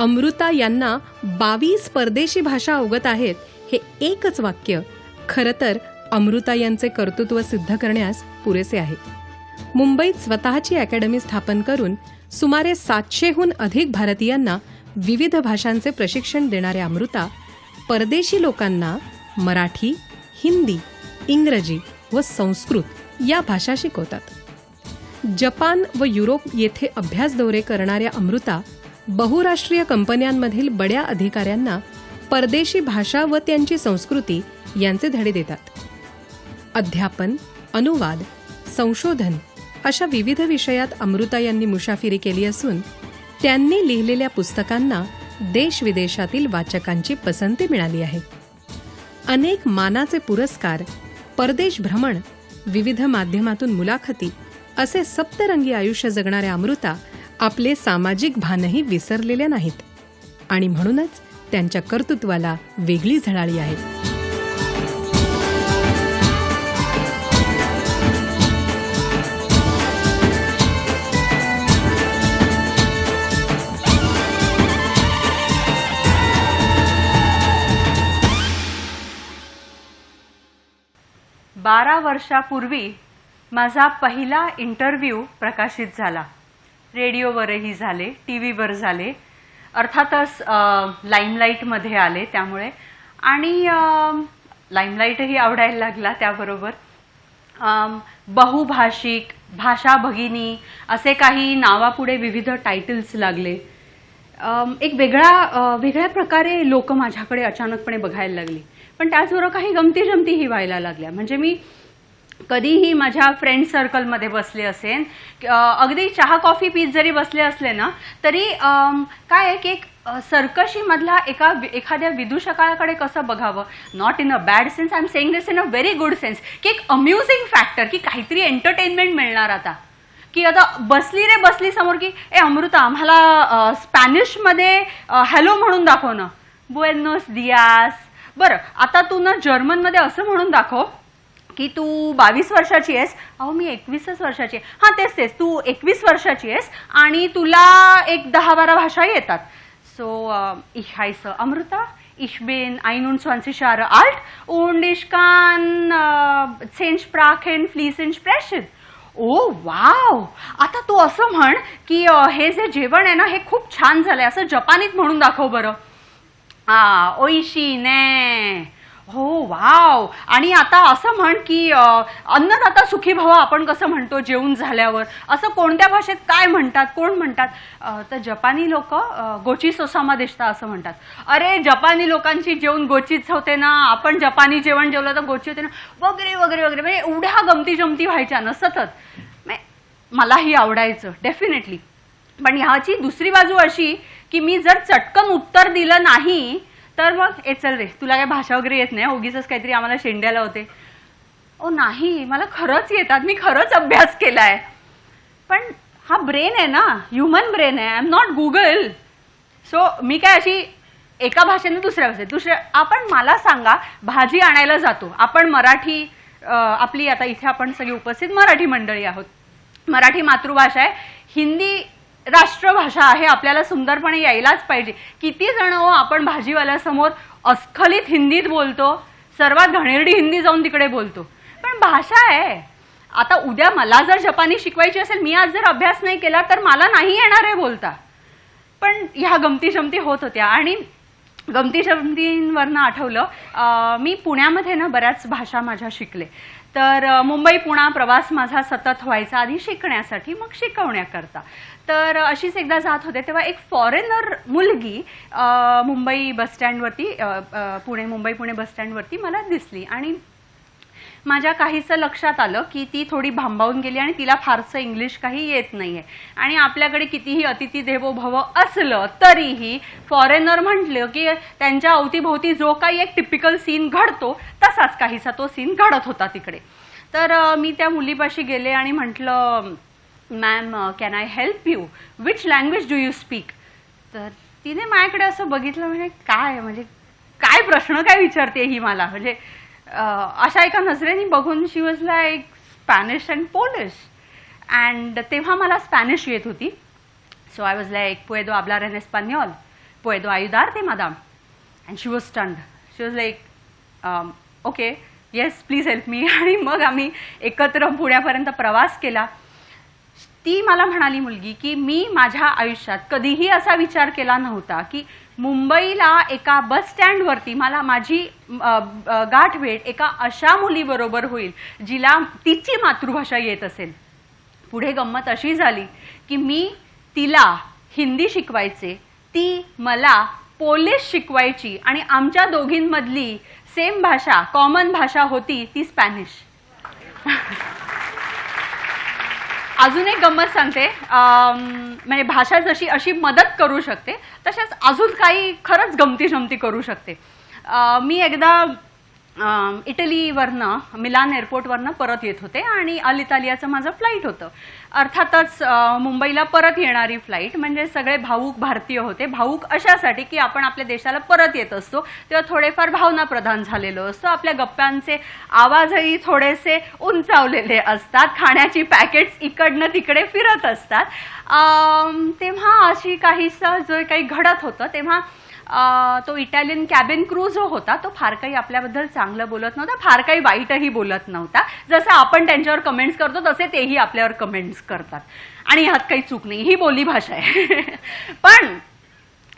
अमृता यांना 22 परदेशी भाषा अवगत आहेत हे एकच वाक्य खरं तर अमृता यांचे कर्तृत्व सिद्ध करण्यास पुरेसे आहे. मुंबईत स्वतःची अकॅडमी स्थापन करून सुमारे 700हून अधिक भारतीयांना विविध भाषांचे प्रशिक्षण देणाऱ्या अमृता परदेशी लोकांना मराठी, हिंदी, इंग्रजी व संस्कृत या भाषा शिकवतात. जपान व युरोप येथे अभ्यास दौरे करणाऱ्या अमृता बहुराष्ट्रीय कंपन्यांमधील बड्या अधिकाऱ्यांना परदेशी भाषा व त्यांची संस्कृती यांचे धडे देतात. अध्यापन, अनुवाद, संशोधन अशा विविध विषयात अमृता यांनी मुसाफिरी केली असून त्यांनी लिहिलेल्या पुस्तकांना देशविदेशातील वाचकांची पसंती मिळाली आहे. अनेक मानाचे पुरस्कार, परदेश भ्रमण, विविध माध्यमातून मुलाखती असे सप्तरंगी आयुष्य जगणाऱ्या अमृता आपले सामाजिक भानही विसरलेल्या नाहीत आणि म्हणूनच त्यांच्या कर्तृत्वाला वेगळी झळाळी आहे. 12 वर्षापूर्वी माझा पहिला इंटरव्ह्यू प्रकाशित झाला. रेडिओवरही झाले, टीव्हीवर झाले, अर्थातच लाईमलाईटमध्ये आले त्यामुळे, आणि लाईमलाईटही आवडायला लागला. त्याबरोबर बहुभाषिक, भाषा भगिनी असे काही नावापुढे विविध टायटल्स लागले. एक वेगळ्या प्रकारे लोक माझ्याकडे अचानकपणे बघायला लागली. पण त्याचबरोबर काही गमती जमतीही व्हायला लागल्या. म्हणजे मी कधीही माझ्या फ्रेंड सर्कलमध्ये बसले असेन, अगदी चहा कॉफी पीत जरी बसले असले ना तरी काय आहे की एक सर्कशीमधला एखाद्या विदूषकाकडे कसं बघावं, not in a bad sense, I am saying this in a very good sense, की एक अम्युझिंग फॅक्टर, की काहीतरी एंटरटेनमेंट मिळणार आता. की आता बसली समोर की ए अमृता आम्हाला स्पॅनिशमध्ये हॅलो म्हणून दाखव ना, बुएनोस दियास. बरं आता तू ना जर्मनमध्ये असं म्हणून दाखव की तू 22 वर्षाची आहेस. अहो मी 21 वर्षाची आहे. हां तेच तू 21 वर्षाची आहेस आणि तुला एक 10-12 भाषा येतात. So ich heiße Amrita, ich bin 21 Jahre alt und ich kann 10 Sprachen fließend sprechen. ओ वाव, आता तू असं म्हण की हे जे जेवण आहे ना हे खूप छान झालंय, असं जपानीत म्हणून दाखव बरं. ओइशी ने. हो वाव. आणि आता असं म्हण की अन्नदाता सुखी भव आपण कसं म्हणतो जेवून झाल्यावर, असं कोणत्या भाषेत काय म्हणतात, कोण म्हणतात. तर जपानी लोक गोची सोसामा देशता असं म्हणतात. अरे जपानी लोकांची जेवण गोचीच होते ना, आपण जपानी जेवण जेवलं तर गोची होते ना, वगैरे वगैरे वगैरे. म्हणजे एवढ्या गमती जमती व्हायच्या ना सतत. मलाही आवडायचं डेफिनेटली. पण ह्याची दुसरी बाजू अशी की मी जर चटकन उत्तर दिलं नाही तर मग ए चल रे तुला काय भाषा वगैरे येत नाही, उगीच काहीतरी आम्हाला शेंड्याला होते. ओ नाही, मला खरंच येतात, मी खरंच अभ्यास केलाय. पण हा ब्रेन आहे ना, ह्युमन ब्रेन आहे, I am not Google. So मी काय अशी एका भाषेने दुसऱ्या आपण मला सांगा, भाजी आणायला जातो आपण, मराठी आपली आता इथे आपण सगळी उपस्थित मराठी मंडळी आहोत, मराठी मातृभाषा आहे, हिंदी राष्ट्रभाषा आहे, आपल्याला सुंदरपणे यायलाच पाहिजे. किती जण हो आपण भाजीवाल्यासमोर अस्खलित हिंदीत बोलतो, सर्वात घणेरडी हिंदी जाऊन तिकडे बोलतो. पण भाषा आहे. आता उद्या मला जर जपानी शिकवायची असेल, मी आज जर अभ्यास नाही केला तर मला नाही येणार आहे बोलता. पण ह्या गमती जमती होत होत्या. आणि गमती जमतींवरनं आठवलं, मी पुण्यामध्ये ना बऱ्याच भाषा माझ्या शिकले. तर मुंबई पुणा प्रवास माझा सतत व्हायचा, आधी शिकण्यासाठी मग शिकवण्याकरता. तर अशीच एकदा जात होते तेव्हा एक फॉरेनर मुलगी मुंबई बसस्टँडवरती, मुंबई पुणे बसस्टँडवरती मला दिसली. आणि माझ्या काहीसं लक्षात आलं की ती थोडी भांबावून गेली आणि तिला फारसं इंग्लिश काही येत नाहीये. आणि आपल्याकडे कितीही अतिथी देवो भव असलं तरीही फॉरेनर म्हटलं की त्यांच्या अवतीभोवती जो काही एक टिपिकल सीन घडतो तसाच काहीसा तो सीन घडत होता तिकडे. तर मी त्या मुलीपाशी गेले आणि म्हटलं, ma'am can I help you, which language do you speak. तर तिने माझ्याकडे असं बघितलं, म्हणजे काय प्रश्न काय विचारते ही मला. म्हणजे अशा एका नजरेने बघून she was like Spanish and Polish. And तेव्हा मला स्पॅनिश येत होती. सो आय वॉज लाईक पुएदो hablar en español, puedo ayudarte, madam? And she was stunned. She was like, okay, yes, please help me. आणि मग आम्ही एकत्र पुण्यापर्यंत प्रवास केला. ती मला म्हणाली मुलगी की मी माझ्या आयुष्यात कधीही असा विचार केला नव्हता की मुंबईला एका बस स्टँडवरती मला माझी गाठभेट एका अशा मुलीबरोबर होईल जिला तिची मातृभाषा येत असेल. पुढे गंमत अशी झाली की मी तिला हिंदी शिकवायचे, ती मला पोलिश शिकवायची आणि आमच्या दोघींमधली सेम भाषा, कॉमन भाषा होती ती स्पॅनिश. अजून एक गंमत सांगते, म्हणजे भाषा जशी अशी मदत करू शकते तशाच अजून काही खरंच गमती जमती करू शकते. मी एकदा इटलीवरनं मिलान एअरपोर्टवरनं परत येत होते आणि अल इतालियाचं माझं फ्लाईट होतं. अर्थातच मुंबईला परत येणारी फ्लाईट म्हणजे सगळे भावूक भारतीय होते. भावूक अशासाठी की आपण आपल्या देशाला परत येत असतो तेव्हा थोडेफार भावनाप्रधान झालेलो असतो. आपल्या गप्पांचे आवाजही थोडेसे उंचावलेले असतात. खाण्याची पॅकेट्स इकडनं तिकडे फिरत असतात. तेव्हा अशी काहीसं जो काही घडत होतं तेव्हा तो इटालियन कॅबिन क्रू जो होता तो फार काही आपल्याबद्दल चांगलं बोलत नव्हता, फार काही वाईटही बोलत नव्हता. जसं आपण त्यांच्यावर कमेंट्स करतो तसे तेही आपल्यावर कमेंट्स करतात आणि ह्यात काही चूक नाही, ही बोलीभाषा आहे. पण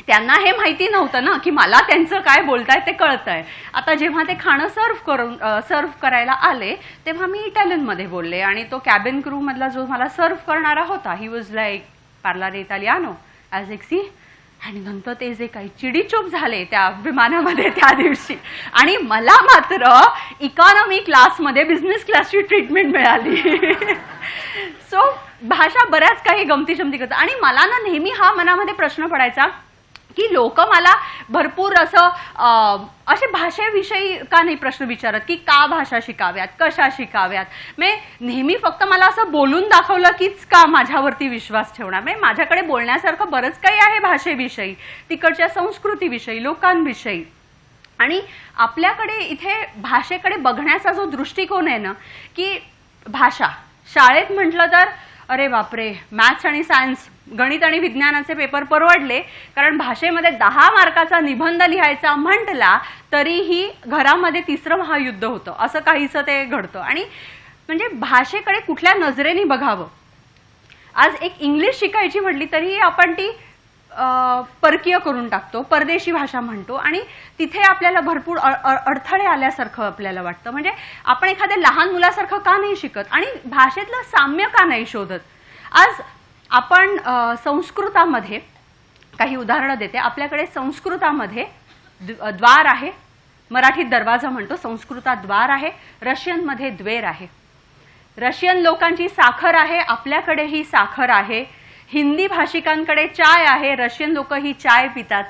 त्यांना हे माहिती नव्हतं ना की मला त्यांचं काय बोलताय ते कळतंय. आता जेव्हा ते खाणं सर्व्ह करायला आले तेव्हा मी इटालियनमध्ये बोलले आणि तो कॅबिन क्रू मधला जो मला सर्व्ह करणारा होता ही वॉज लाईक पार्लारे इटालियानो ॲज एक सी. आणि नंतर ते जे काही चिडीचूप झाले त्या विमानामध्ये त्या दिवशी आणि मला मात्र इकॉनॉमी क्लासमध्ये बिझनेस क्लासची ट्रीटमेंट मिळाली. सो भाषा बऱ्याच काही गमती जमती करतात. आणि मला ना नेहमी हा मनामध्ये प्रश्न पडायचा की लोक मला भरपूर असं असे भाषेविषयी का नाही प्रश्न विचारत की का भाषा शिकाव्यात, कशा शिकाव्यात. नेहमी फक्त मला असं बोलून दाखवलं कीच का माझ्यावरती विश्वास ठेवणार. माझ्याकडे बोलण्यासारखं बरंच काही आहे भाषेविषयी, तिकडच्या संस्कृतीविषयी, लोकांविषयी. आणि आपल्याकडे इथे भाषेकडे बघण्याचा जो दृष्टिकोन आहे ना की भाषा शाळेत म्हटलं तर अरे बापरे, मॅथ्स आणि सायन्स, गणित आणि विज्ञानाचे पेपर परवडले कारण भाषेमध्ये 10 मार्काचा निबंध लिहायचा म्हटला तरीही घरामध्ये तिसरं महायुद्ध होतं, असं काहीसं ते घडतं. आणि म्हणजे भाषेकडे कुठल्या नजरेने बघावं. आज एक इंग्लिश शिकायची म्हटली तरीही आपण ती परकीय करून टाकतो, परदेशी भाषा म्हणतो आणि तिथे आपल्याला भरपूर अडथळे आल्यासारखं आपल्याला वाटतं. म्हणजे आपण एखाद्या लहान मुलासारखं का नाही शिकत आणि भाषेतलं साम्य का नाही शोधत. आज आपण संस्कृतामध्ये काही उदाहरणं देते. आपल्याकडे संस्कृतामध्ये द्वार आहे, मराठीत दरवाजा म्हणतो, संस्कृतात द्वार आहे, रशियनमध्ये द्वेर आहे. रशियन लोकांची साखर आहे, आपल्याकडेही साखर आहे. हिंदी भाषिकांकडे चाय आहे, रशियन लोक ही चाय पितात.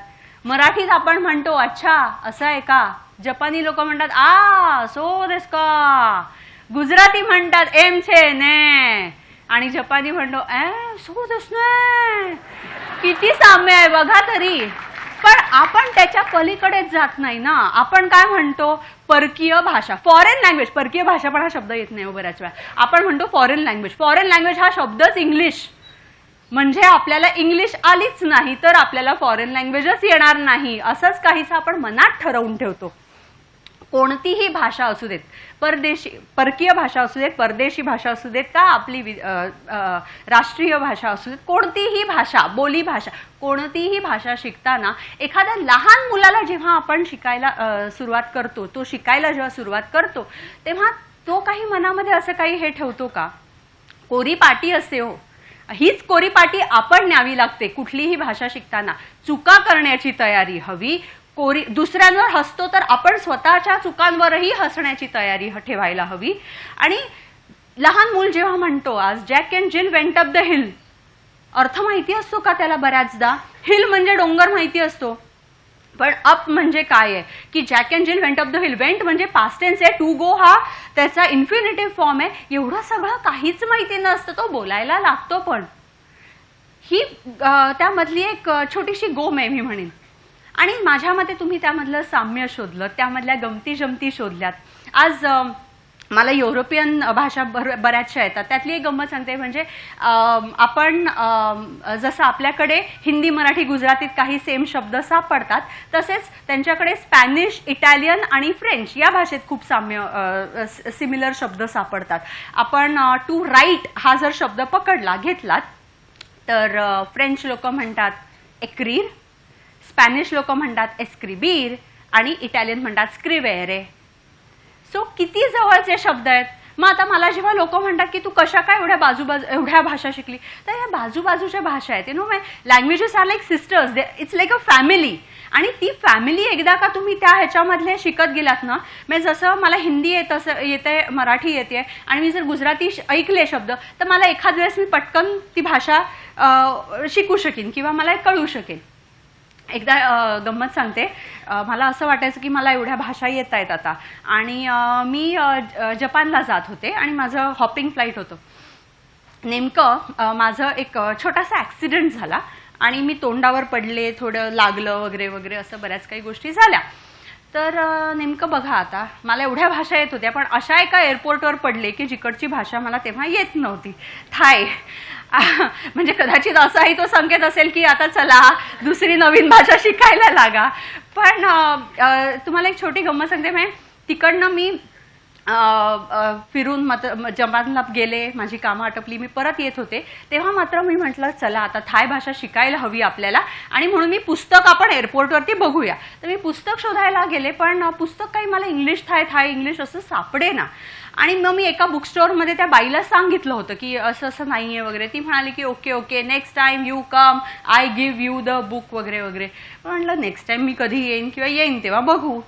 मराठीत आपण म्हणतो अच्छा असं आहे का, जपानी लोक म्हणतात आ सो देस का, गुजराती म्हणतात एम छे ने आणि जपानी म्हणतो सो देस ने. किती साम्य आहे बघा तरी. पण आपण त्याच्या पलीकडेच जात नाही ना. आपण काय म्हणतो परकीय भाषा, फॉरेन लँग्वेज. परकीय भाषा पण हा शब्द येत नाही बऱ्याच वेळा. आपण म्हणतो फॉरेन लँग्वेज. फॉरेन लँग्वेज हा शब्दच इंग्लिश. म्हणजे आपल्याला इंग्लिश आलीच नाही तर आपल्याला फॉरेन लँग्वेजच येणार नाही असंच काहीसं आपण मनात ठरवून ठेवतो. कोणतीही भाषा असू देत, परकीय भाषा असू देत, परदेशी भाषा असू देत का आपली राष्ट्रीय भाषा असू देत, कोणतीही भाषा, बोली भाषा, कोणतीही भाषा शिकताना एखाद्या लहान मुलाला जेव्हा आपण शिकायला सुरुवात करतो, तो शिकायला जेव्हा सुरुवात करतो तेव्हा तो काही मनामध्ये असं काही हे ठेवतो का. कोरी पाटी असते हो, हीच कोरी पाटी आपण न्यावी लागते कुठलीही भाषा शिकताना. चुका करण्याची तयारी हवी. दुसऱ्यांवर हसतो तर आपण स्वतःच्या चुकांवरही हसण्याची तयारी ठेवायला हवी. आणि लहान मूल जेव्हा म्हणतो आज जॅक अँड जिल वेंट अप द हिल, अर्थ माहिती असतो का त्याला बऱ्याचदा. हिल म्हणजे डोंगर माहिती असतो, पण अप म्हणजे काय आहे की जॅक अँड जिल went up the hill. Went म्हणजे पास्ट टेन्स आहे, टू गो हा त्याचा इन्फिनिटिव्ह फॉर्म आहे. एवढं सगळं काहीच माहिती नसतं, तो बोलायला लागतो. पण ही त्यामधली एक छोटीशी गोम आहे मी म्हणेन. आणि माझ्या मते तुम्ही त्यामधलं साम्य शोधलं, त्यामधल्या गमती जमती शोधल्यात. आज मला युरोपियन भाषा बऱ्याचशा येतात. त्यातली एक गंमत सांगते, म्हणजे आपण जसं आपल्याकडे हिंदी, मराठी, गुजरातीत काही सेम शब्द सापडतात, तसेच त्यांच्याकडे स्पॅनिश, इटालियन आणि फ्रेंच या भाषेत खूप सिमिलर शब्द सापडतात. आपण टू राईट हा जर शब्द घेतलात तर फ्रेंच लोक म्हणतात एक्रीर, स्पॅनिश लोक म्हणतात एस्क्रिबीर आणि इटालियन म्हणतात स्क्रिवेरे. सो किती जवळचे शब्द आहेत. मग आता मला जेव्हा लोक म्हणतात की तू कशा काय एवढ्या भाषा शिकली, तर या बाजूबाजूच्या भाषा आहेत. Languages are like sisters, it's like a family. आणि ती फॅमिली एकदा का तुम्ही त्या ह्याच्यामधले शिकत गेलात ना, म्हणजे जसं मला हिंदी येते, मराठी येते, आणि मी जर गुजराती ऐकले शब्द तर मला एखाद वेळेस मी पटकन ती भाषा शिकू शकेन किंवा मला कळू शकेल. एकदा गंमत सांगते, मला असं वाटायचं की मला एवढ्या भाषा येत आहेत आता, आणि मी जपानला जात होते आणि माझं हॉपिंग फ्लाईट होतं. नेमकं माझं एक छोटासा ॲक्सिडेंट झाला आणि मी तोंडावर पडले, थोडं लागलं वगैरे वगैरे, असं बऱ्याच काही गोष्टी झाल्या. तर नेमकं बघा, आता मला एवढ्या भाषा येत होत्या, पण अशा एका एअरपोर्टवर पडले की जिकडची भाषा मला तेव्हा येत नव्हती, थाय. म्हणजे कदाचित असाही तो संकेत असेल की आता चला दुसरी नवीन भाषा शिकायला लागा. पण तुम्हाला एक छोटी गंमत सांगते, म्हणजे तिकडनं मी फिरून जपानला गेले, माझी कामं आटपली, मी परत येत होते, तेव्हा मात्र मी म्हटलं चला आता थाय भाषा शिकायला हवी आपल्याला, आणि म्हणून मी पुस्तक आपण एअरपोर्टवरती बघूया. तर मी पुस्तक शोधायला गेले, पण पुस्तक काही मला इंग्लिश थाय इंग्लिश असं सापडे ना. आणि मग मी एका बुक स्टोअरमध्ये त्या बाईला सांगितलं होतं की असं असं नाही आहे वगैरे. ती म्हणाली की okay okay, next time you come I give you the book वगैरे वगैरे. म्हटलं नेक्स्ट टाइम मी कधी येईन किंवा येईन तेव्हा बघू.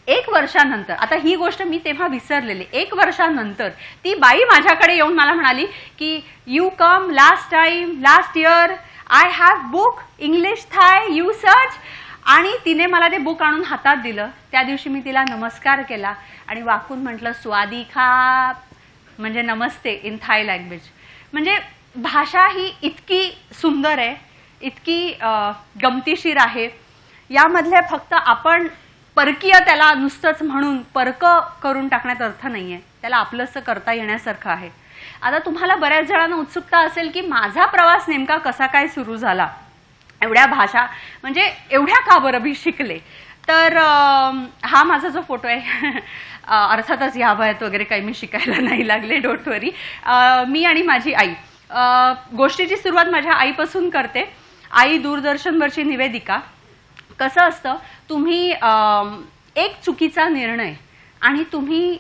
1 वर्षानंतर, आता ही गोष्ट मी तेव्हा विसरलेली, 1 वर्षानंतर ती बाई माझ्याकडे येऊन मला म्हणाली की you come last year I have book English Thai you search. आणि तिने मला ते बुक आणून हातात दिलं. त्या दिवशी मी तिला नमस्कार केला आणि वाकून म्हटलं स्वादी खाप, म्हणजे नमस्ते इन थाय लँग्वेज. म्हणजे भाषा ही इतकी सुंदर आहे, इतकी गमतीशीर आहे. यामधले फक्त आपण परकीय त्याला नुसतंच म्हणून परक करून टाकण्यात अर्थ नाहीये, त्याला आपलंसं करता येण्यासारखं आहे. आता तुम्हाला बऱ्याच जणांना उत्सुकता असेल की माझा प्रवास नेमका कसा काय सुरू झाला, एवढ्या भाषा म्हणजे एवढ्या का बरं मी शिकले. तर हा माझा जो फोटो आहे, अर्थातच या वयात वगैरे काही मी शिकायला नाही लागले, डोंट वरी. मी आणि माझी आई, गोष्टीची सुरुवात माझ्या आईपासून करते. आई दूरदर्शनवरची निवेदिका. कसं असतं, तुम्ही एक चुकीचा निर्णय आणि तुम्ही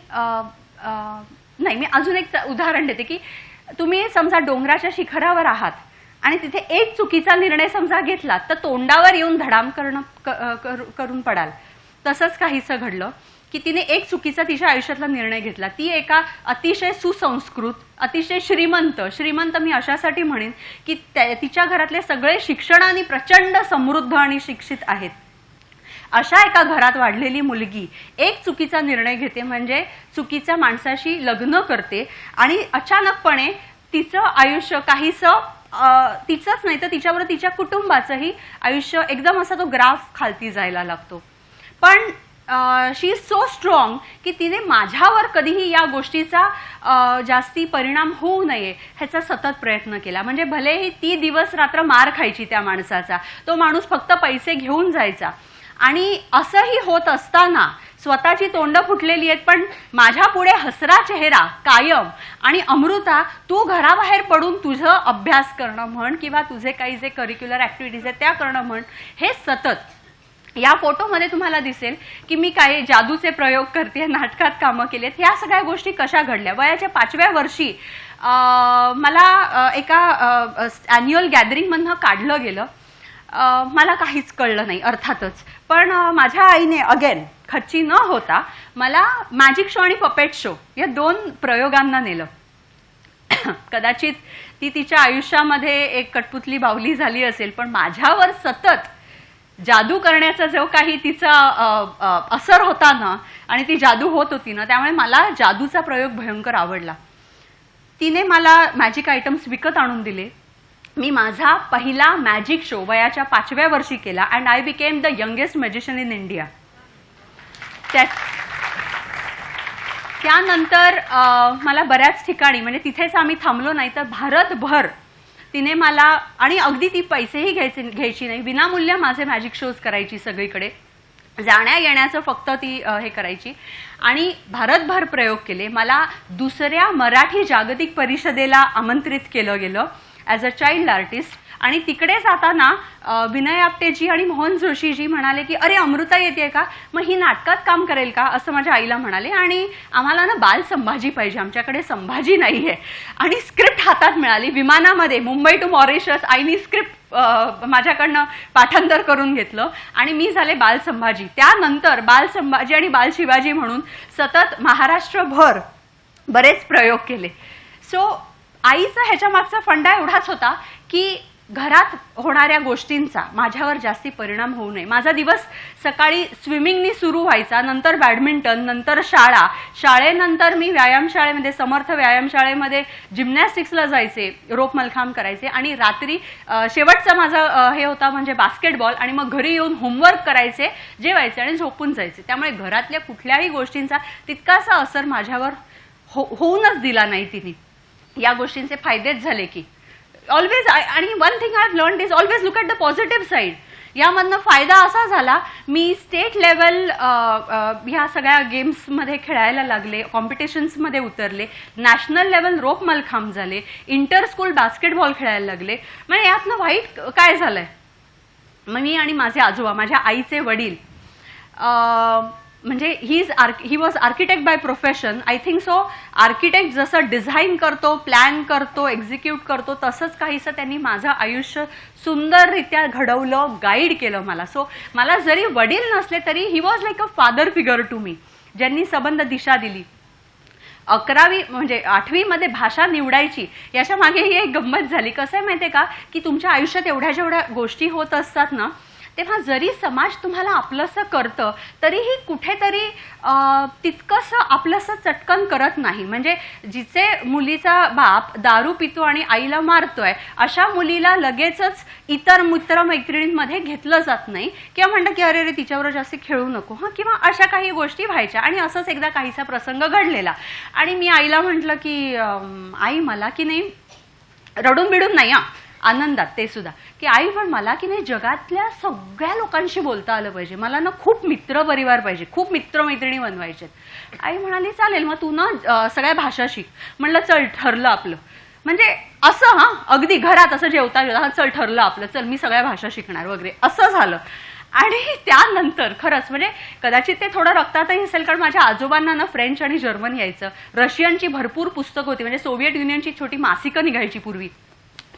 नाही, मी अजून एक उदाहरण देते की तुम्ही समजा डोंगराच्या शिखरावर आहात आणि तिथे एक चुकीचा निर्णय समजा घेतला तर तोंडावर येऊन धडाम करून पडाल. तसंच काहीसं घडलं की तिने एक चुकीचा तिच्या आयुष्यातला निर्णय घेतला. ती एका अतिशय सुसंस्कृत, अतिशय श्रीमंत मी अशासाठी म्हणेन की तिच्या घरातले सगळे शिक्षणाने प्रचंड समृद्ध आणि शिक्षित आहेत. अशा एका घरात वाढलेली मुलगी एक चुकीचा निर्णय घेते, म्हणजे चुकीच्या माणसाशी लग्न करते, आणि अचानकपणे तिचं आयुष्य काहीसं तिचंच नाही तर तिच्याबरोबर तिच्या कुटुंबाचंही आयुष्य एकदम असा तो ग्राफ खालती जायला लागतो. पण शी इज सो स्ट्रॉंग की तिने माझ्यावर कधीही या गोष्टीचा जास्ती परिणाम होऊ नये ह्याचा सतत प्रयत्न केला. म्हणजे भलेही ती दिवस रात्र मार खायची त्या माणसाचा, तो माणूस फक्त पैसे घेऊन जायचा, आणि असंही होत असताना स्वतःची तोंड फुटलेली आहेत पण माझ्या पुढे हसरा चेहरा कायम. आणि अमृता, तू घराबाहेर पडून तुझं अभ्यास करणं म्हण किंवा तुझे काही जे करिक्युलर ऍक्टिव्हिटीज आहेत त्या करणं म्हण, हे सतत. या फोटोमध्ये तुम्हाला दिसेल की मी काही जादूचे प्रयोग करते, नाटकात कामं केलेत. ह्या सगळ्या गोष्टी कशा घडल्या. वयाच्या 5व्या वर्षी मला एका अॅन्युअल गॅदरिंगमधनं काढलं गेलं. मला काहीच कळलं नाही अर्थातच, पण माझ्या आईने अगेन खच्ची न होता मला मॅजिक शो आणि पपेट शो या 2 प्रयोगांना नेलं. कदाचित ती तिच्या आयुष्यामध्ये एक कटपुतली बावली झाली असेल, पण माझ्यावर सतत जादू करण्याचा जो काही तिचा असर होता ना, आणि ती जादू होत होती ना, त्यामुळे मला जादूचा प्रयोग भयंकर आवडला. तिने मला मॅजिक आयटम्स विकत आणून दिले. मी माझा पहिला मॅजिक शो वयाच्या 5व्या वर्षी केला, and I became the youngest magician in India. त्यानंतर मला बऱ्याच ठिकाणी म्हणजे तिथेच आम्ही थांबलो नाही तर भारतभर तिने मला आणि अगदी ती पैसेही घ्यायची नाही, विनामूल्य माझे मॅजिक शोज करायची सगळीकडे, जाण्या येण्याचं फक्त ती हे करायची आणि भारतभर प्रयोग केले. मला दुसऱ्या मराठी जागतिक परिषदेला आमंत्रित केलं गेलं ॲज अ चाइल्ड आर्टिस्ट आणि तिकडे जाताना विनय आपटेजी आणि मोहन जोशीजी म्हणाले की अरे अमृता येते का, मग ही नाटकात काम करेल का, असं माझ्या आईला म्हणाले. आणि आम्हाला ना बाल संभाजी पाहिजे, आमच्याकडे संभाजी नाही आहे. आणि स्क्रिप्ट हातात मिळाली विमानामध्ये, मुंबई टू मॉरिशस. आईनी स्क्रिप्ट माझ्याकडनं पाठांतर करून घेतलं आणि मी झाले बाल संभाजी. त्यानंतर बाल संभाजी आणि बाल शिवाजी म्हणून सतत महाराष्ट्रभर बरेच प्रयोग केले. सो आईचा ह्याच्या मागचा फंडा एवढाच होता की घरात होणाऱ्या गोष्टींचा माझ्यावर जास्ती परिणाम होऊ नये. माझा दिवस सकाळी स्विमिंगनी सुरू व्हायचा, नंतर बॅडमिंटन, नंतर शाळा, शाळेनंतर मी व्यायामशाळेमध्ये, समर्थ व्यायामशाळेमध्ये जिम्नॅस्टिक्सला जायचे, रोप मलखांब करायचे आणि रात्री शेवटचा माझा हे होता म्हणजे बास्केटबॉल आणि मग घरी येऊन होमवर्क करायचे, जेवायचे आणि झोपून जायचे. त्यामुळे घरातल्या कुठल्याही गोष्टींचा तितकासा असर माझ्यावर होऊनच दिला नाही तिने. या गोष्टींचे फायदेच झाले की ऑलवेज. आणि one thing I have learned is always look at the positive side. यामधनं फायदा असा झाला, मी स्टेट लेवल ह्या सगळ्या गेम्समध्ये खेळायला लागले, कॉम्पिटिशन्समध्ये उतरले, नॅशनल लेवल रोप मलखांब झाले, इंटर स्कूल बास्केटबॉल खेळायला लागले. म्हणजे यातनं वाईट काय झालंय, मग मी आणि माझे आजोबा, माझ्या आईचे वडील, म्हणजे he was architect by profession. I think so architect जसं डिझाईन करतो, प्लॅन करतो, एक्झिक्यूट करतो, तसंच काहीसं त्यांनी माझं आयुष्य सुंदररित्या घडवलं, गाईड केलं मला. सो मला जरी वडील नसले तरी he was like a father figure to me, ज्यांनी सबंध दिशा दिली. 11वी म्हणजे 8वीमध्ये भाषा निवडायची याच्या मागे ही एक गंमत झाली. कसं आहे माहिती आहे का की तुमच्या आयुष्यात एवढ्या जेवढ्या गोष्टी होत असतात ना, तेव्हा जरी समाज तुम्हाला आपलंसं करतं तरीही कुठेतरी तितकंसं आपलंसं चटकन करत नाही. म्हणजे जिचे मुलीचा बाप दारू पितो आणि आईला मारतोय अशा मुलीला लगेचच इतर मित्रमैत्रिणींमध्ये घेतलं जात नाही किंवा म्हणतं की अरे रे तिच्यावर जास्त खेळू नको हां, किंवा अशा काही गोष्टी व्हायच्या. आणि असंच एकदा काहीसा प्रसंग घडलेला आणि मी आईला म्हटलं की आई मला की नाही, रडून बिडून नाही हां, आनंदात ते सुद्धा, की आई पण मला की नाही जगातल्या सगळ्या लोकांशी बोलता आलं पाहिजे, मला ना खूप मित्र परिवार पाहिजे, खूप मित्रमैत्रिणी बनवायचे. आई म्हणाली चालेल मग तू ना सगळ्या भाषा शिक. म्हणलं चल ठरलं आपलं. म्हणजे असं हां, अगदी घरात असं जेवता जेवता चल ठरलं आपलं, चल मी सगळ्या भाषा शिकणार वगैरे असं झालं. आणि त्यानंतर खरंच म्हणजे कदाचित ते थोडं रक्तातही असेल, कारण माझ्या आजोबांना ना फ्रेंच आणि जर्मन यायचं, रशियनची भरपूर पुस्तकं होती, म्हणजे सोव्हिएट युनियनची छोटी मासिकं निघायची पूर्वी,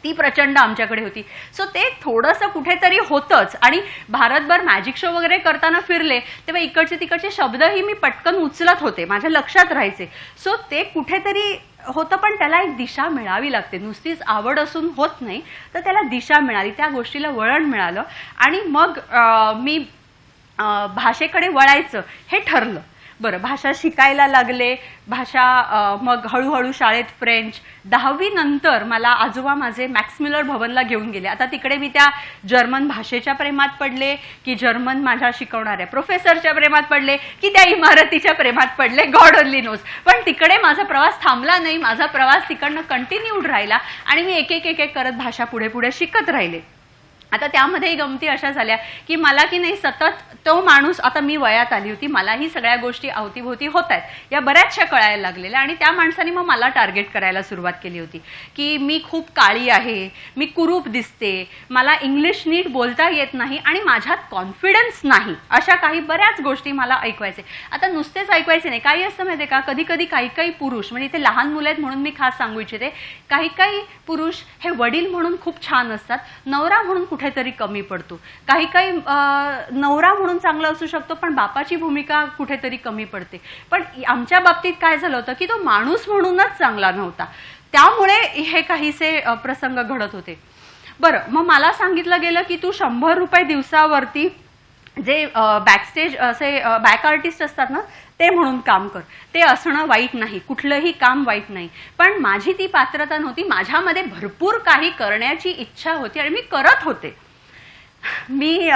ती प्रचंड आमच्याकडे होती. सो ते थोडंसं कुठेतरी होतंच. आणि भारतभर मॅजिक शो वगैरे करताना फिरले तेव्हा इकडचे तिकडचे शब्दही मी पटकन उचलत होते, माझ्या लक्षात राहायचे. सो ते कुठेतरी होतं, पण त्याला एक दिशा मिळावी लागते. नुसतीच आवड असून होत नाही, तर त्याला दिशा मिळाली, त्या गोष्टीला वळण मिळालं आणि मग मी भाषेकडे वळायचं हे ठरलं. बरं, भाषा शिकायला लागले, भाषा मग हळूहळू शाळेत फ्रेंच. 10वी नंतर मला आजोबा माझे मॅक्स मिलर भवनला घेऊन गेले. आता तिकडे मी त्या जर्मन भाषेच्या प्रेमात पडले की जर्मन माझ्या शिकवणाऱ्या प्रोफेसरच्या प्रेमात पडले की त्या इमारतीच्या प्रेमात पडले, गॉड ओनली नोज. पण तिकडे माझा प्रवास थांबला नाही, माझा प्रवास तिकडनं कंटिन्यूड राहिला आणि मी एक एक करत भाषा पुढे पुढे शिकत राहिले. आता त्यामध्येही गमती अशा झाल्या की मला की नाही सतत तो माणूस, आता मी वयात आली होती, मलाही सगळ्या गोष्टी अवतीभोवती होत आहेत या बऱ्याचशा कळायला लागलेल्या. आणि त्या माणसाने मग मला टार्गेट करायला सुरुवात केली होती की मी खूप काळी आहे, मी कुरूप दिसते, मला इंग्लिश नीट बोलता येत नाही आणि माझ्यात कॉन्फिडन्स नाही, अशा काही बऱ्याच गोष्टी मला ऐकवायचे. आता नुसतेच ऐकवायचे नाही, काही असतं माहिती आहे का, कधी कधी काही पुरुष, म्हणजे इथे लहान मुलं आहेत म्हणून मी खास सांगू इच्छिते, काही पुरुष हे वडील म्हणून खूप छान असतात, नवरा म्हणून कुठेतरी कमी पडतो. काही नवरा म्हणून चांगला असू शकतो पण बापाची भूमिका कुठेतरी कमी पडते. पण आमच्या बाबतीत काय झालं होतं की तो माणूस म्हणूनच चांगला नव्हता, त्यामुळे हे काहीसे प्रसंग घडत होते. बरं, मग मला सांगितलं गेलं की तू 100 रुपये दिवसावरती जे बॅकस्टेज असे बॅक आर्टिस्ट असतात ना ते म्हणून काम कर, ते असणं वाईट नाही, कुठलंही काम वाईट नाही. पण माझी ती पात्रता नव्हती, माझ्यामध्ये भरपूर काही करण्याची इच्छा होती आणि मी करत होते. मी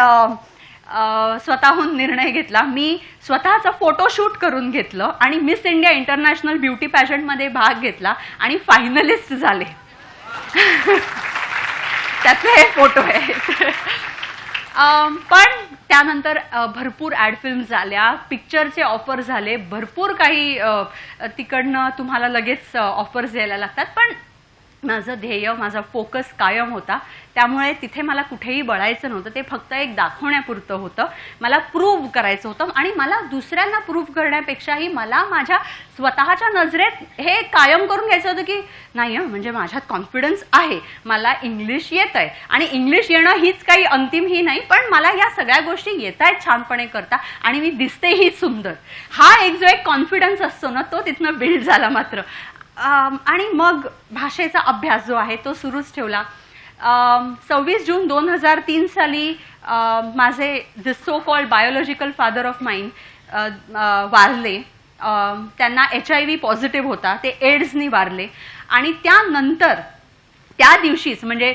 स्वतःहून निर्णय घेतला. मी स्वतःचा फोटोशूट करून घेतलं आणि मिस इंडिया इंटरनॅशनल ब्युटी पॅजंटमध्ये भाग घेतला आणि फायनलिस्ट झाले. त्यातले हे फोटो आहेत. पण त्यानंतर भरपूर ॲड फिल्म झाल्या, पिक्चरचे ऑफर झाले, भरपूर काही तिकडनं तुम्हाला लगेच ऑफर्स यायला लागतात. पण माझं ध्येय, माझा फोकस कायम होता. त्यामुळे तिथे मला कुठेही बळायचं नव्हतं. ते फक्त एक दाखवण्यापुरतं होतं. मला प्रूव्ह करायचं होतं आणि मला दुसऱ्यांना प्रूव्ह करण्यापेक्षाही मला माझ्या स्वतःच्या नजरेत हे कायम करून घ्यायचं होतं की नाही म्हणजे माझ्यात कॉन्फिडन्स आहे, मला इंग्लिश येत आहे आणि इंग्लिश येणं हीच काही अंतिम ही नाही, पण मला या सगळ्या गोष्टी येत आहेत छानपणे करता आणि मी दिसतेही सुंदर. हा एक जो एक कॉन्फिडन्स असतो ना, तो तिथनं बिल्ड झाला मात्र. आणि मग भाषेचा अभ्यास जो आहे तो सुरूच ठेवला. 26 जून 2003 साली माझे the so called biological father of mind वारले. त्यांना HIV पॉझिटिव्ह होता, ते एड्सनी वारले. आणि त्यानंतर त्या दिवशीच म्हणजे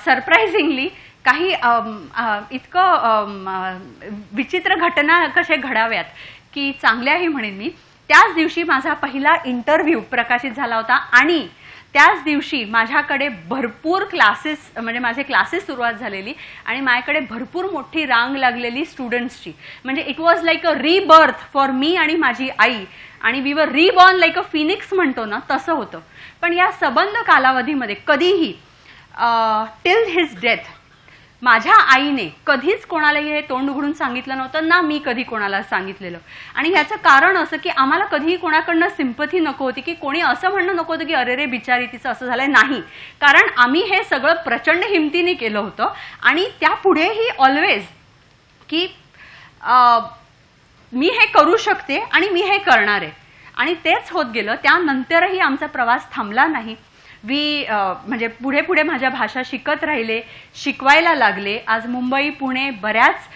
सरप्राइझिंगली काही इतकं विचित्र घटना कशा घडाव्यात की चांगल्याही म्हणेन मी. त्याच दिवशी माझा पहिला इंटरव्ह्यू प्रकाशित झाला होता आणि त्याच दिवशी माझ्याकडे भरपूर क्लासेस म्हणजे माझे क्लासेस सुरुवात झालेली आणि माझ्याकडे भरपूर मोठी रांग लागलेली स्टुडंट्सची. म्हणजे it was like a rebirth for me आणि माझी आई. आणि we were reborn like a Phoenix म्हणतो ना, तसं होतं. पण या सबंध कालावधीमध्ये कधीही टिल हिज डेथ माझ्या आईने कधीच कोणालाही हे तोंड उघडून सांगितलं नव्हतं, ना मी कधी कोणाला सांगितलेलं. आणि ह्याचं कारण असं की आम्हाला कधीही कोणाकडनं सिंपथी नको होती, की कोणी असं म्हणणं नको होतं की अरे रे बिचारी तिचं असं झालंय. नाही, कारण आम्ही हे सगळं प्रचंड हिमतीने केलं होतं आणि त्यापुढेही ऑलवेज की मी हे करू शकते आणि मी हे करणार आहे. आणि तेच होत गेलं. त्यानंतरही आमचा प्रवास थांबला नाही. म्हणजे पुढे पुढे माझ्या भाषा शिकत राहिले, शिकवायला लागले. आज मुंबई, पुणे, बऱ्याच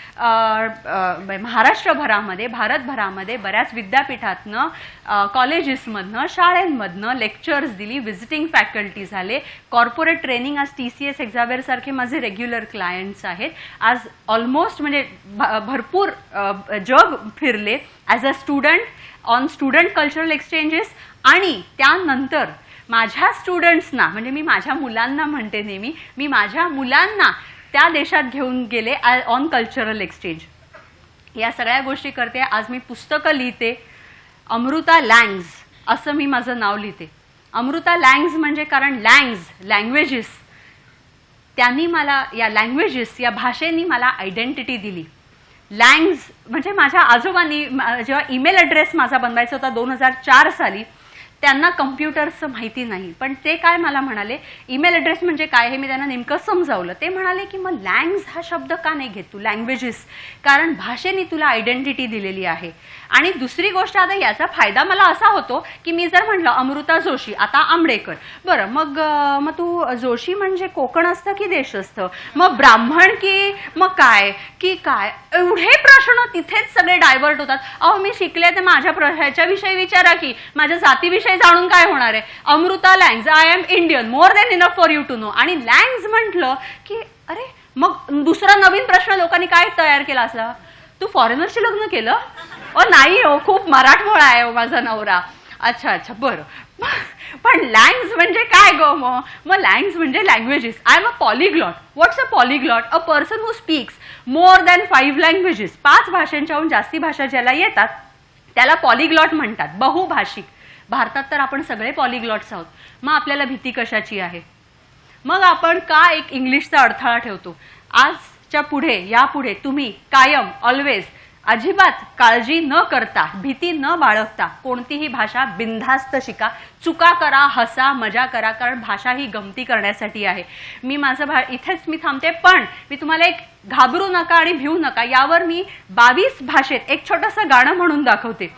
महाराष्ट्रभरामध्ये, भारतभरामध्ये बऱ्याच विद्यापीठातनं, कॉलेजेसमधनं, शाळेंमधनं लेक्चर्स दिली, व्हिजिटिंग फॅकल्टी झाले, कॉर्पोरेट ट्रेनिंग. आज TCS एक्झावेअर सारखे माझे रेग्युलर क्लायंट्स आहेत. आज ऑलमोस्ट म्हणजे भरपूर जग फिरले as a student on student cultural exchanges. आणि त्यानंतर माझ्या स्टुडंट्सना म्हणजे मी माझ्या मुलांना म्हणते नेहमी, मी माझ्या मुलांना त्या देशात घेऊन गेले ऑन कल्चरल एक्सचेंज. या सगळ्या गोष्टी करते. आज मी पुस्तकं लिहिते. अमृता लँग्ज असं मी माझं नाव लिहिते. अमृता लँग्ज म्हणजे कारण लँग्वेजेस त्यांनी मला, या लँग्वेजेस या भाषेनी मला आयडेंटिटी दिली. लँग्ज म्हणजे माझ्या आजोबांनी जेव्हा ईमेल ॲड्रेस माझा बनवायचा होता 2004 साली, त्यांना कम्प्युटरचं माहिती नाही. पण ते काय मला म्हणाले, ईमेल ॲड्रेस म्हणजे काय हे मी त्यांना नेमकं समजावलं. ते म्हणाले की मग लँग्ज हा शब्द का नाही घेत तू, लँग्वेजेस, कारण भाषेने तुला आयडेंटिटी दिलेली आहे. आणि दुसरी गोष्ट, आता याचा फायदा मला असा होतो की मी जर म्हटलं अमृता जोशी, आता आंबडेकर, बरं मग तू जोशी म्हणजे कोकण असतं की देश असतं, मग ब्राह्मण की मग काय की काय, एवढे प्रश्न तिथेच सगळे डायव्हर्ट होतात. अहो मी शिकले तर माझ्या ह्याच्याविषयी विचारा की माझ्या जातीविषयी जाणून काय होणार आहे. Amrita langs, I am Indian, more than enough for you to know. आणि लँग्ज म्हटलं की अरे मग दुसरा नवीन प्रश्न लोकांनी काय तयार केला असला, तू फॉरेनरशी लग्न केलं? नाही हो, खूप मराठमोळा आहे माझा नवरा. अच्छा बरं. पण लँग्ज म्हणजे काय गो? मग लँग्ज म्हणजे languages. I am a polyglot. What's a polyglot? A person who speaks more than 5 languages. 5 भाषांच्याहून जास्ती भाषा ज्याला येतात त्याला पॉलिग्लॉट म्हणतात, बहुभाषिक. भारतात तर आपण सगळे पॉलिग्लॉट्स आहोत. मग आपल्याला भीती कशाची आहे? मग आपण का एक इंग्लिशचा अडथळा ठेवतो? आजच्या पुढे, यापुढे तुम्ही कायम ऑलवेज अजिबात काळजी न करता, भीती न बाळगता कोणतीही भाषा बिनधास्त शिका. चुका करा, हसा, मजा करा, कारण भाषा ही गमती करण्यासाठी आहे. मी माझं इथेच मी थांबते. पण मी तुम्हाला एक घाबरू नका आणि भिवू नका यावर मी 22 भाषेत एक छोटंसं गाणं म्हणून दाखवते.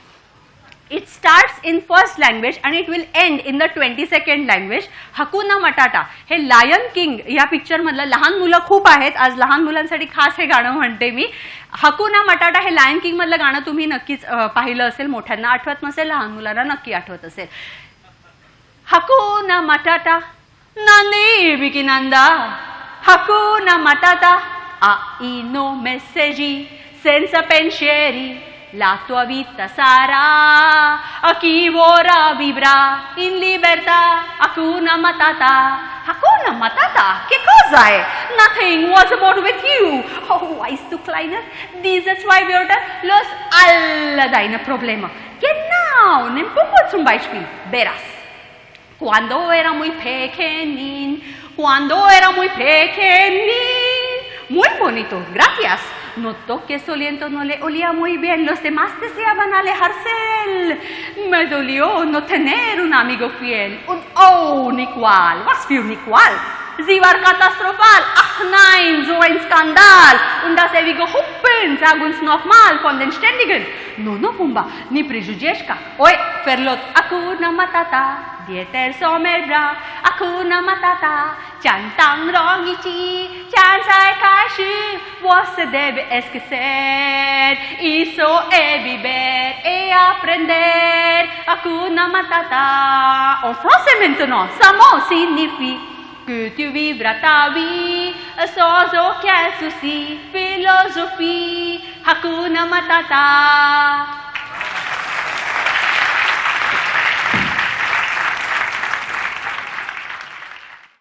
It starts in first language and it will end in the 22nd language. हकुना मटाटा हे लायन किंग या पिक्चर मधलं, लहान मुलं खूप आहेत, आज लहान मुलांसाठी खास हे गाणं म्हणते मी. हकुना मटाटा हे लायन किंग मधलं गाणं तुम्ही नक्कीच पाहिलं असेल. मोठ्यांना आठवत नसेल, लहान मुलांना नक्की आठवत असेल. हकुना मटाटा नांदी बिकिनंदा, हकुना मटाटा hai no messaggi, senza pensieri. La tua vita sarà a chi vorrà vivrà in libertà. Hakuna Matata. Hakuna Matata? Che cosa è? Nothing was more with you. Oh, weißt du, Kleiner, diese 2 Wörter lösen alle deine Probleme. Genau, nimm Pumpo zum Beispiel. Verás. Cuando era muy pequeñín, muy bonito, gracias. Notó que su aliento no le olía muy bien, los demás deseaban alejarse de él. Me dolió no tener un amigo fiel. Und oh, Nicole, was für Nicole? Sie war katastrophal. Ach nein, so ein Skandal. Und das ewige Huppen, sag uns nochmal von den Ständigen. No, Pumba, ni prejudieszka. Oi, Ferlot, Hakuna Matata. Dieter Sommerbra, Hakuna Matata. 讲当容易记，讲才开始，我se debe esquecer. Eso es vivir et aprender. Hakuna Matata. En français maintenant, ça mot signifie que tu vivras ta vie sans aucun souci. Philosophie, Hakuna Matata.